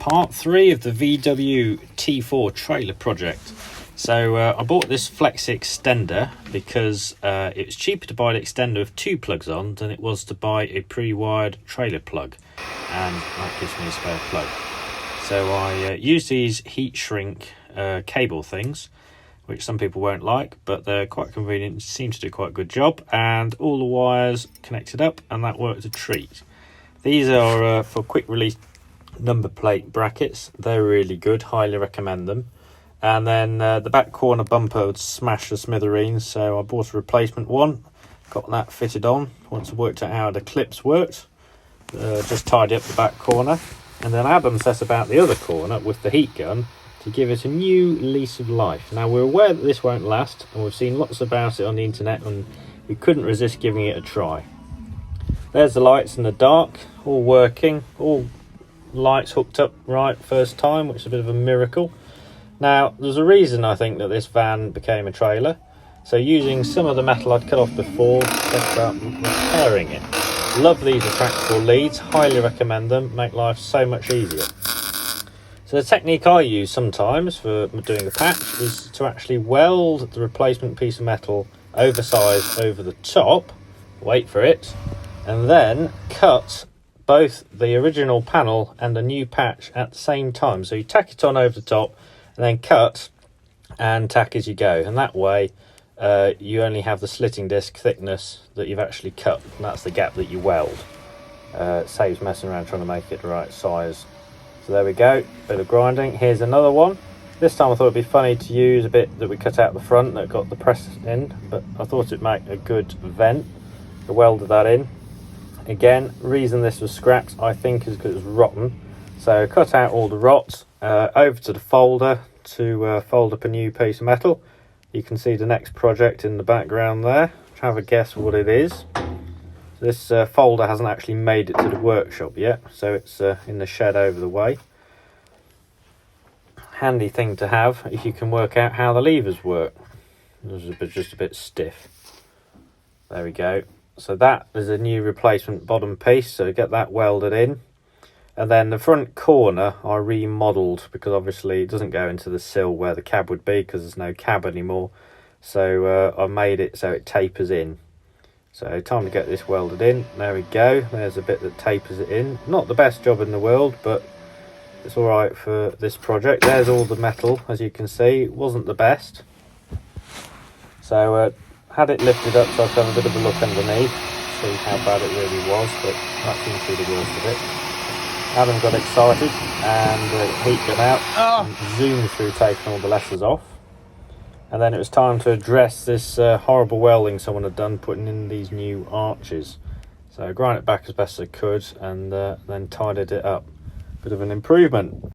Part 3 of the VW T4 trailer project. So I bought this Flexi extender because it was cheaper to buy the extender with 2 plugs on than it was to buy a pre-wired trailer plug, and that gives me a spare plug. So I use these heat shrink cable things, which some people won't like, but they're quite convenient, seem to do quite a good job, and all the wires connected up, and that worked a treat. These are for quick release number plate brackets. They're really good, highly recommend them. And then the back corner bumper would smash the smithereens, so I bought a replacement one, got that fitted on. Once I worked out how the clips worked, just tidy up the back corner, and then Adam set about the other corner with the heat gun to give it a new lease of life. Now, we're aware that this won't last, and we've seen lots about it on the internet, and we couldn't resist giving it a try. There's the lights in the dark, all working, all lights hooked up right first time, which is a bit of a miracle. Now, there's a reason I think that this van became a trailer. So using some of the metal I'd cut off before, set about repairing it. Love these retractable leads, highly recommend them, make life so much easier. So the technique I use sometimes for doing a patch is to actually weld the replacement piece of metal oversized over the top, wait for it, and then cut both the original panel and the new patch at the same time. So you tack it on over the top and then cut and tack as you go, and that way you only have the slitting disc thickness that you've actually cut, and that's the gap that you weld. Saves messing around trying to make it the right size. So there we go, bit of grinding. Here's another one. This time I thought it'd be funny to use a bit that we cut out the front that got the press in, but I thought it'd make a good vent. I welded that in. Again, reason this was scrapped I think is because it was rotten. So cut out all the rots, over to the folder to fold up a new piece of metal. You can see the next project in the background there. Have a guess what it is. This folder hasn't actually made it to the workshop yet, so it's in the shed over the way. Handy thing to have if you can work out how the levers work. This is just a bit stiff. There we go. So that is a new replacement bottom piece, so get that welded in. And then the front corner I remodelled because obviously it doesn't go into the sill where the cab would be because there's no cab anymore. So I made it so it tapers in. So time to get this welded in. There we go. There's a bit that tapers it in. Not the best job in the world, but it's all right for this project. There's all the metal, as you can see. It wasn't the best. So had it lifted up so I could have a bit of a look underneath, see how bad it really was, but that seems to be the worst of it. Adam got excited and heat gun out and zoomed through taking all the letters off. And then it was time to address this horrible welding someone had done putting in these new arches. So I grind it back as best as I could and then tidied it up. Bit of an improvement.